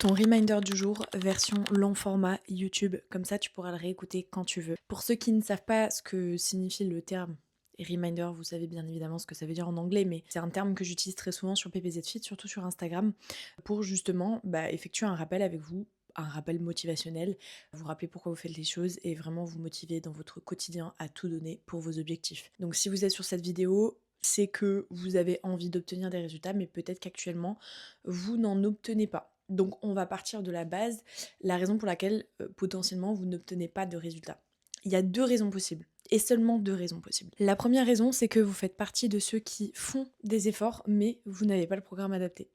Ton reminder du jour, version long format YouTube, comme ça tu pourras le réécouter quand tu veux. Pour ceux qui ne savent pas ce que signifie le terme reminder, vous savez bien évidemment ce que ça veut dire en anglais, mais c'est un terme que j'utilise très souvent sur PPZ Fit, surtout sur Instagram, pour justement effectuer un rappel avec vous, un rappel motivationnel, vous rappeler pourquoi vous faites les choses et vraiment vous motiver dans votre quotidien à tout donner pour vos objectifs. Donc si vous êtes sur cette vidéo, c'est que vous avez envie d'obtenir des résultats, mais peut-être qu'actuellement, vous n'en obtenez pas. Donc on va partir de la base, la raison pour laquelle potentiellement vous n'obtenez pas de résultats. Il y a deux raisons possibles, et seulement deux raisons possibles. La première raison, c'est que vous faites partie de ceux qui font des efforts, mais vous n'avez pas le programme adapté.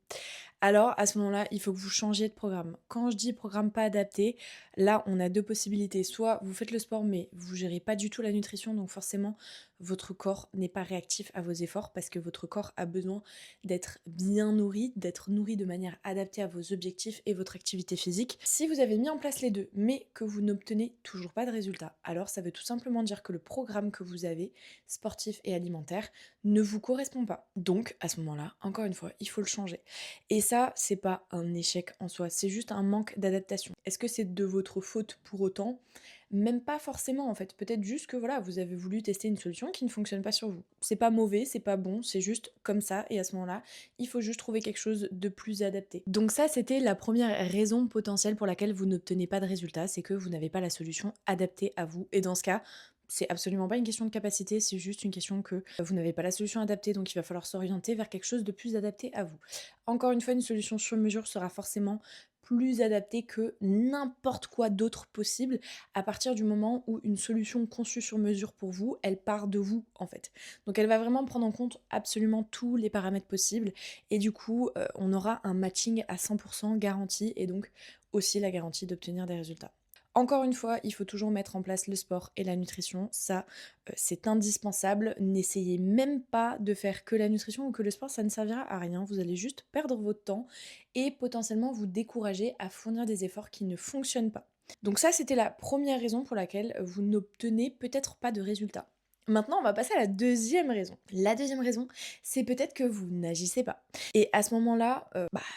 Alors à ce moment-là, il faut que vous changiez de programme. Quand je dis programme pas adapté, là on a deux possibilités. Soit vous faites le sport mais vous gérez pas du tout la nutrition, donc forcément votre corps n'est pas réactif à vos efforts parce que votre corps a besoin d'être bien nourri, d'être nourri de manière adaptée à vos objectifs et votre activité physique. Si vous avez mis en place les deux mais que vous n'obtenez toujours pas de résultats, alors ça veut tout simplement dire que le programme que vous avez, sportif et alimentaire, ne vous correspond pas. Donc à ce moment-là, encore une fois, il faut le changer. Et ça, c'est pas un échec en soi, c'est juste un manque d'adaptation. Est-ce que c'est de votre faute pour autant? Même pas forcément en fait, peut-être juste que voilà, vous avez voulu tester une solution qui ne fonctionne pas sur vous. C'est pas mauvais, c'est pas bon, c'est juste comme ça et à ce moment-là, il faut juste trouver quelque chose de plus adapté. Donc ça, c'était la première raison potentielle pour laquelle vous n'obtenez pas de résultats, c'est que vous n'avez pas la solution adaptée à vous. Et dans ce cas, c'est absolument pas une question de capacité, c'est juste une question que vous n'avez pas la solution adaptée, donc il va falloir s'orienter vers quelque chose de plus adapté à vous. Encore une fois, une solution sur mesure sera forcément plus adaptée que n'importe quoi d'autre possible à partir du moment où une solution conçue sur mesure pour vous, elle part de vous en fait. Donc elle va vraiment prendre en compte absolument tous les paramètres possibles et du coup on aura un matching à 100% garanti et donc aussi la garantie d'obtenir des résultats. Encore une fois, il faut toujours mettre en place le sport et la nutrition, ça c'est indispensable. N'essayez même pas de faire que la nutrition ou que le sport, ça ne servira à rien, vous allez juste perdre votre temps et potentiellement vous décourager à fournir des efforts qui ne fonctionnent pas. Donc ça, c'était la première raison pour laquelle vous n'obtenez peut-être pas de résultats. Maintenant, on va passer à la deuxième raison. La deuxième raison, c'est peut-être que vous n'agissez pas. Et à ce moment-là,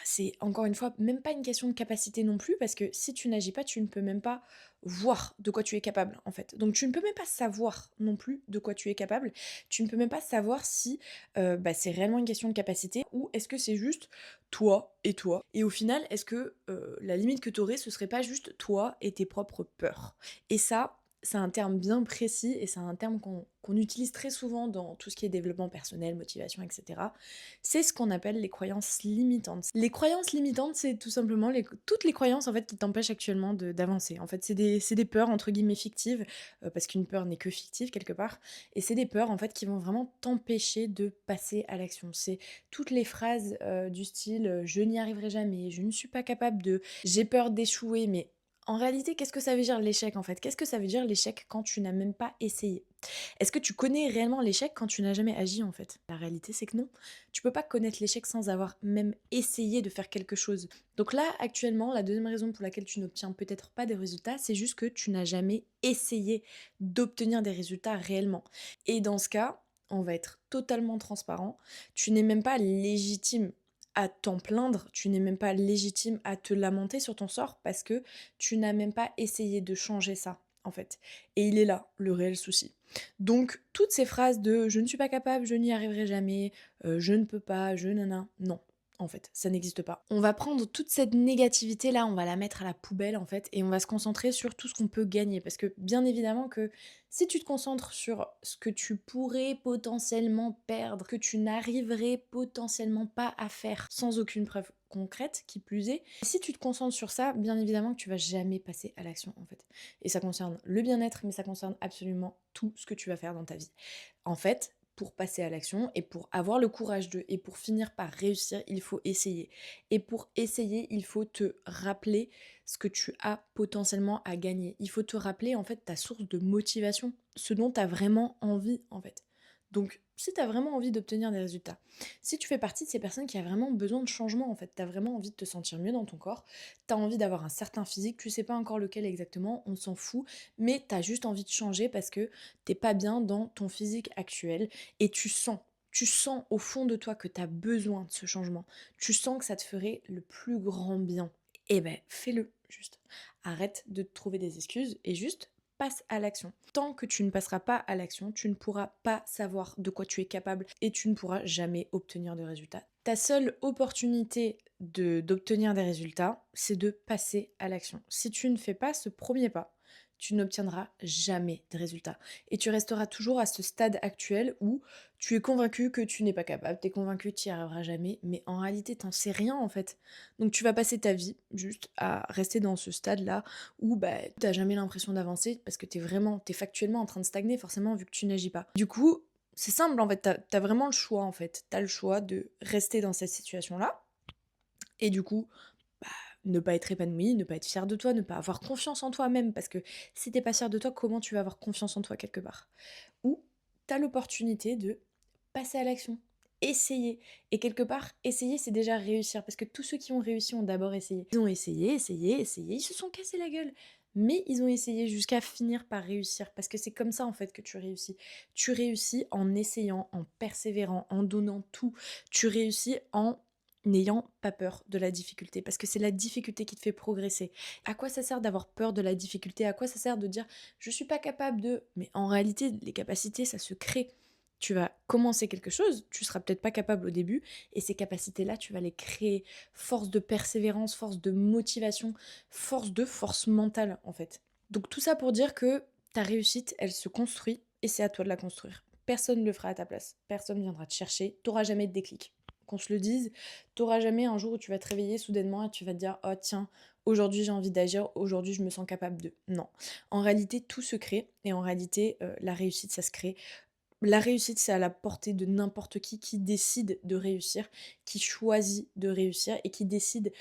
c'est encore une fois même pas une question de capacité non plus, parce que si tu n'agis pas, tu ne peux même pas voir de quoi tu es capable, en fait. Donc tu ne peux même pas savoir non plus de quoi tu es capable. Tu ne peux même pas savoir si c'est réellement une question de capacité ou est-ce que c'est juste toi et toi. Et au final, est-ce que la limite que tu aurais, ce serait pas juste toi et tes propres peurs. Et ça, c'est un terme bien précis et c'est un terme qu'on utilise très souvent dans tout ce qui est développement personnel, motivation, etc. C'est ce qu'on appelle les croyances limitantes. Les croyances limitantes, c'est tout simplement toutes les croyances en fait qui t'empêchent actuellement d'avancer. En fait, c'est des peurs entre guillemets fictives, parce qu'une peur n'est que fictive quelque part, et c'est des peurs en fait qui vont vraiment t'empêcher de passer à l'action. C'est toutes les phrases du style je n'y arriverai jamais, je ne suis pas capable de, j'ai peur d'échouer, mais en réalité, qu'est-ce que ça veut dire l'échec en fait? Qu'est-ce que ça veut dire l'échec quand tu n'as même pas essayé? Est-ce que tu connais réellement l'échec quand tu n'as jamais agi en fait? La réalité c'est que non. Tu peux pas connaître l'échec sans avoir même essayé de faire quelque chose. Donc là, actuellement, la deuxième raison pour laquelle tu n'obtiens peut-être pas des résultats, c'est juste que tu n'as jamais essayé d'obtenir des résultats réellement. Et dans ce cas, on va être totalement transparent, tu n'es même pas légitime à t'en plaindre, tu n'es même pas légitime à te lamenter sur ton sort parce que tu n'as même pas essayé de changer ça, en fait. Et il est là, le réel souci. Donc, toutes ces phrases de je ne suis pas capable, je n'y arriverai jamais, je ne peux pas, je nana, non. En fait, ça n'existe pas. On va prendre toute cette négativité là, on va la mettre à la poubelle en fait, et on va se concentrer sur tout ce qu'on peut gagner. Parce que bien évidemment que si tu te concentres sur ce que tu pourrais potentiellement perdre, que tu n'arriverais potentiellement pas à faire sans aucune preuve concrète, qui plus est, si tu te concentres sur ça, bien évidemment que tu vas jamais passer à l'action en fait. Et ça concerne le bien-être, mais ça concerne absolument tout ce que tu vas faire dans ta vie. En fait, pour passer à l'action et pour avoir le courage de et pour finir par réussir, il faut essayer. Et pour essayer, il faut te rappeler ce que tu as potentiellement à gagner. Il faut te rappeler en fait ta source de motivation, ce dont tu as vraiment envie en fait. Donc, si tu as vraiment envie d'obtenir des résultats, si tu fais partie de ces personnes qui a vraiment besoin de changement en fait, tu as vraiment envie de te sentir mieux dans ton corps, tu as envie d'avoir un certain physique, tu sais pas encore lequel exactement, on s'en fout, mais tu as juste envie de changer parce que t'es pas bien dans ton physique actuel et tu sens au fond de toi que tu as besoin de ce changement. Tu sens que ça te ferait le plus grand bien. Eh ben, fais-le juste. Arrête de te trouver des excuses et juste passe à l'action. Tant que tu ne passeras pas à l'action, tu ne pourras pas savoir de quoi tu es capable et tu ne pourras jamais obtenir de résultats. Ta seule opportunité d'obtenir des résultats, c'est de passer à l'action. Si tu ne fais pas ce premier pas, tu n'obtiendras jamais de résultats. Et tu resteras toujours à ce stade actuel où tu es convaincu que tu n'es pas capable, tu es convaincu que tu n'y arriveras jamais, mais en réalité, t'en sais rien en fait. Donc tu vas passer ta vie juste à rester dans ce stade-là où bah, t'as jamais l'impression d'avancer parce que t'es factuellement en train de stagner forcément vu que tu n'agis pas. Du coup, c'est simple en fait, t'as vraiment le choix en fait. T'as le choix de rester dans cette situation-là et du coup, bah, ne pas être épanoui, ne pas être fier de toi, ne pas avoir confiance en toi-même parce que si t'es pas fier de toi, comment tu vas avoir confiance en toi quelque part? Ou t'as l'opportunité de passer à l'action, essayer. Et quelque part, essayer, c'est déjà réussir. Parce que tous ceux qui ont réussi ont d'abord essayé. Ils ont essayé, essayé, essayé, ils se sont cassés la gueule. Mais ils ont essayé jusqu'à finir par réussir. Parce que c'est comme ça, en fait, que tu réussis. Tu réussis en essayant, en persévérant, en donnant tout. Tu réussis en n'ayant pas peur de la difficulté. Parce que c'est la difficulté qui te fait progresser. À quoi ça sert d'avoir peur de la difficulté? À quoi ça sert de dire je suis pas capable de... Mais en réalité, les capacités, ça se crée. Tu vas commencer quelque chose, tu seras peut-être pas capable au début, et ces capacités-là, tu vas les créer. Force de persévérance, force de motivation, force mentale, en fait. Donc tout ça pour dire que ta réussite, elle se construit, et c'est à toi de la construire. Personne ne le fera à ta place. Personne viendra te chercher. T'auras jamais de déclic. Qu'on se le dise, t'auras jamais un jour où tu vas te réveiller soudainement et tu vas te dire oh tiens, aujourd'hui j'ai envie d'agir, aujourd'hui je me sens capable de. Non. En réalité, tout se crée, et en réalité, la réussite, ça se crée. La réussite, c'est à la portée de n'importe qui décide de réussir, qui choisit de réussir et qui décide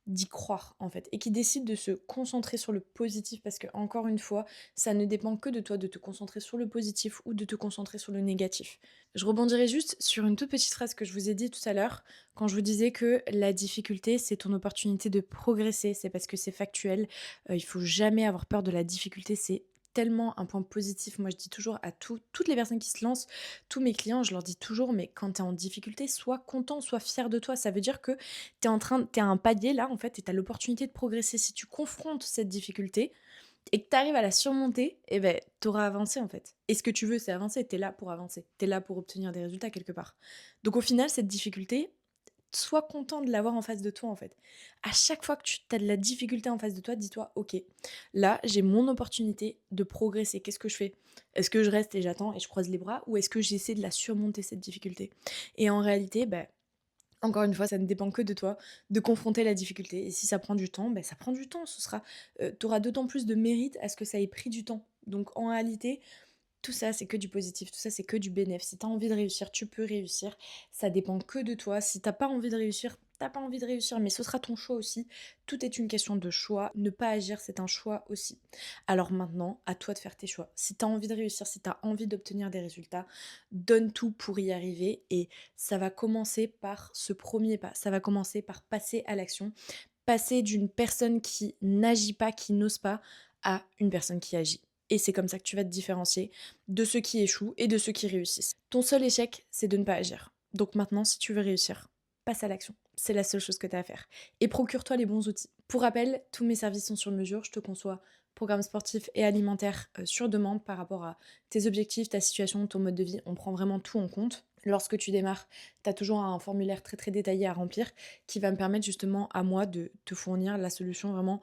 d'y croire en fait, et qui décide de se concentrer sur le positif parce que encore une fois, ça ne dépend que de toi de te concentrer sur le positif ou de te concentrer sur le négatif. Je rebondirai juste sur une toute petite phrase que je vous ai dit tout à l'heure quand je vous disais que la difficulté, c'est ton opportunité de progresser, c'est parce que c'est factuel. Il faut jamais avoir peur de la difficulté, c'est tellement un point positif. Moi, je dis toujours à toutes les personnes qui se lancent, tous mes clients, je leur dis toujours, mais quand tu es en difficulté, sois content, sois fier de toi. Ça veut dire que t'es à un palier là, en fait, et t'as l'opportunité de progresser. Si tu confrontes cette difficulté et que t'arrives à la surmonter, eh ben, t'auras avancé, en fait. Et ce que tu veux, c'est avancer. T'es là pour avancer. T'es là pour obtenir des résultats quelque part. Donc, au final, cette difficulté, sois content de l'avoir en face de toi, en fait. À chaque fois que tu as de la difficulté en face de toi, dis-toi, ok, là, j'ai mon opportunité de progresser. Qu'est-ce que je fais? Est-ce que je reste et j'attends et je croise les bras, ou est-ce que j'essaie de la surmonter, cette difficulté? Et en réalité, ben, encore une fois, ça ne dépend que de toi de confronter la difficulté. Et si ça prend du temps, ben ça prend du temps. Tu auras d'autant plus de mérite à ce que ça ait pris du temps. Donc en réalité, tout ça, c'est que du positif, tout ça, c'est que du bénéf. Si t'as envie de réussir, tu peux réussir. Ça dépend que de toi. Si t'as pas envie de réussir, t'as pas envie de réussir, mais ce sera ton choix aussi. Tout est une question de choix. Ne pas agir, c'est un choix aussi. Alors maintenant, à toi de faire tes choix. Si t'as envie de réussir, si t'as envie d'obtenir des résultats, donne tout pour y arriver, et ça va commencer par ce premier pas. Ça va commencer par passer à l'action. Passer d'une personne qui n'agit pas, qui n'ose pas, à une personne qui agit. Et c'est comme ça que tu vas te différencier de ceux qui échouent et de ceux qui réussissent. Ton seul échec, c'est de ne pas agir. Donc maintenant, si tu veux réussir, passe à l'action. C'est la seule chose que tu as à faire. Et procure-toi les bons outils. Pour rappel, tous mes services sont sur mesure. Je te conçois programme sportif et alimentaire sur demande par rapport à tes objectifs, ta situation, ton mode de vie. On prend vraiment tout en compte. Lorsque tu démarres, tu as toujours un formulaire très très détaillé à remplir qui va me permettre justement à moi de te fournir la solution vraiment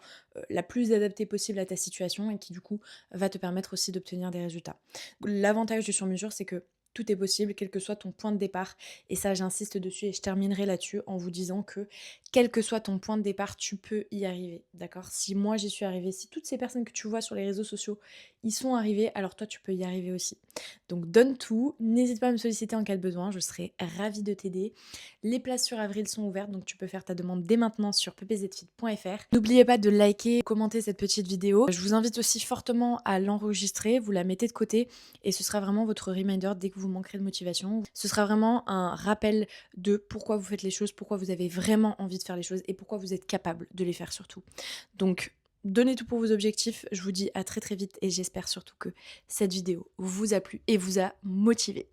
la plus adaptée possible à ta situation, et qui du coup va te permettre aussi d'obtenir des résultats. L'avantage du sur-mesure, c'est que tout est possible, quel que soit ton point de départ. Et ça, j'insiste dessus, et je terminerai là-dessus en vous disant que quel que soit ton point de départ, tu peux y arriver, d'accord? Si moi j'y suis arrivée, si toutes ces personnes que tu vois sur les réseaux sociaux y sont arrivées, alors toi tu peux y arriver aussi. Donc donne tout, n'hésite pas à me solliciter en cas de besoin, je serai ravie de t'aider. Les places sur avril sont ouvertes, donc tu peux faire ta demande dès maintenant sur ppzfit.fr. N'oubliez pas de liker, commenter cette petite vidéo. Je vous invite aussi fortement à l'enregistrer, vous la mettez de côté, et ce sera vraiment votre reminder dès que vous manquerez de motivation. Ce sera vraiment un rappel de pourquoi vous faites les choses, pourquoi vous avez vraiment envie de faire les choses et pourquoi vous êtes capable de les faire surtout. Donc, donnez tout pour vos objectifs. Je vous dis à très très vite, et j'espère surtout que cette vidéo vous a plu et vous a motivé.